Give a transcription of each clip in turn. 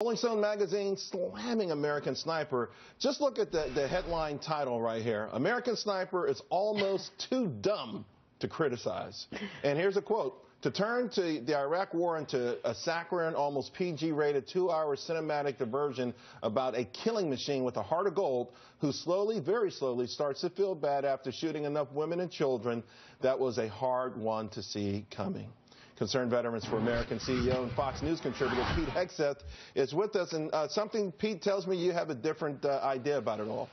Rolling Stone magazine slamming American Sniper. Just look at the headline title right here. American Sniper is almost too dumb to criticize. And here's a quote. To turn to the Iraq war into a saccharine, almost PG-rated 2-hour cinematic diversion about a killing machine with a heart of gold who slowly, very slowly, starts to feel bad after shooting enough women and children, that was a hard one to see coming. Concerned Veterans for American CEO and Fox News contributor Pete Hegseth is with us, and something Pete tells me you have a different idea about it all.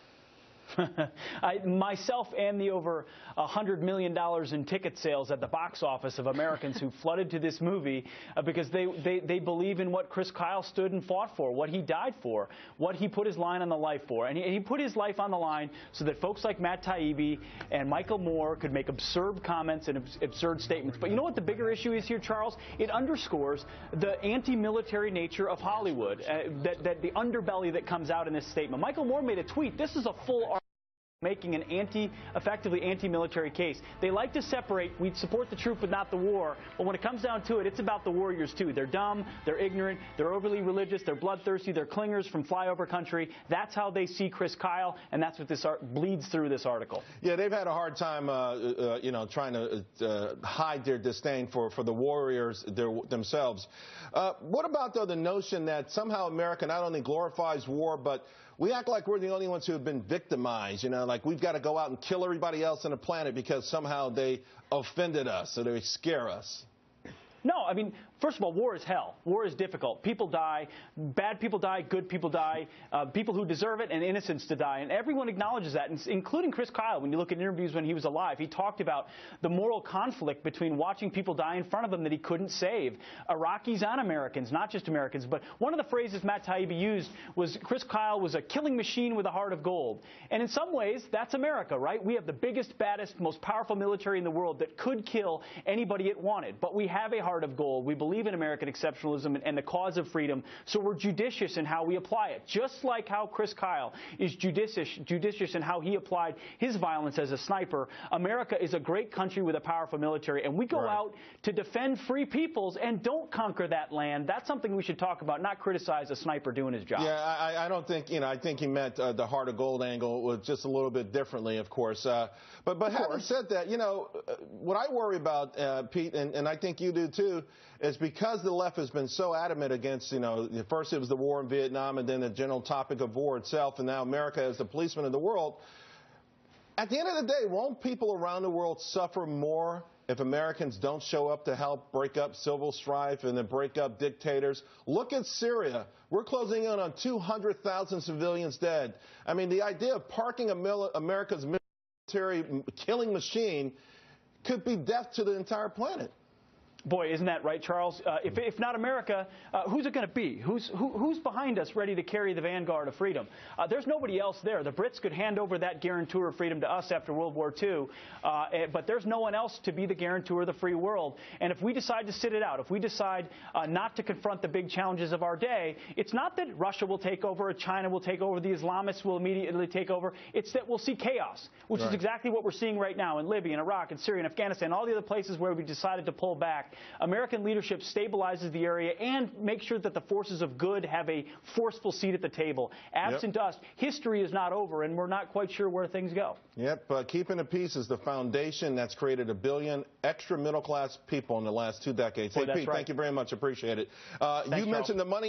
Myself and the over $100 million in ticket sales at the box office of Americans who flooded to this movie because they believe in what Chris Kyle stood and fought for, what he died for, what he put his line on the life for. And he put his life on the line so that folks like Matt Taibbi and Michael Moore could make absurd comments and absurd statements. But you know what the bigger issue is here, Charles? It underscores the anti-military nature of Hollywood, that the underbelly that comes out in this statement. Michael Moore made a tweet. This is a full making an effectively anti-military case. They like to separate, we support the troop but not the war, but when it comes down to it, it's about the warriors too. They're dumb, they're ignorant, they're overly religious, they're bloodthirsty, they're clingers from flyover country. That's how they see Chris Kyle, and that's what this bleeds through this article. Yeah, they've had a hard time, trying to hide their disdain for the warriors themselves. What about, though, the notion that somehow America not only glorifies war, but we act like we're the only ones who have been victimized, like we've got to go out and kill everybody else on the planet because somehow they offended us or they scare us. No, I mean, first of all, war is hell. War is difficult. People die. Bad people die. Good people die. People who deserve it and innocents to die. And everyone acknowledges that, including Chris Kyle. When you look at interviews when he was alive, he talked about the moral conflict between watching people die in front of him that he couldn't save. Iraqis and Americans, not just Americans. But one of the phrases Matt Taibbi used was Chris Kyle was a killing machine with a heart of gold. And in some ways, that's America, right? We have the biggest, baddest, most powerful military in the world that could kill anybody it wanted. But we have a heart of gold. We believe in American exceptionalism and the cause of freedom, so we're judicious in how we apply it. Just like how Chris Kyle is judicious in how he applied his violence as a sniper, America is a great country with a powerful military, and we go out to defend free peoples and don't conquer that land. That's something we should talk about, not criticize a sniper doing his job. Yeah, I don't think, I think he meant the heart of gold angle was just a little bit differently, of course. But having said that, what I worry about, Pete, and I think you do too, is because the left has been so adamant against, first it was the war in Vietnam and then the general topic of war itself, and now America as the policeman of the world. At the end of the day, won't people around the world suffer more if Americans don't show up to help break up civil strife and then break up dictators? Look at Syria. We're closing in on 200,000 civilians dead. I mean, the idea of parking America's military killing machine could be death to the entire planet. Boy, isn't that right, Charles? If not America, who's it going to be? Who's behind us ready to carry the vanguard of freedom? There's nobody else there. The Brits could hand over that guarantor of freedom to us after World War II, but there's no one else to be the guarantor of the free world. And if we decide to sit it out, if we decide not to confront the big challenges of our day, it's not that Russia will take over or China will take over, the Islamists will immediately take over. It's that we'll see chaos, which is exactly what we're seeing right now in Libya and Iraq and Syria and Afghanistan, all the other places where we decided to pull back. American leadership stabilizes the area and makes sure that the forces of good have a forceful seat at the table. Absent us, history is not over, and we're not quite sure where things go. Yep, keeping the peace is the foundation that's created 1 billion extra middle-class people in the last 2 decades. Hey, Pete, thank you very much. Appreciate it. You mentioned the money.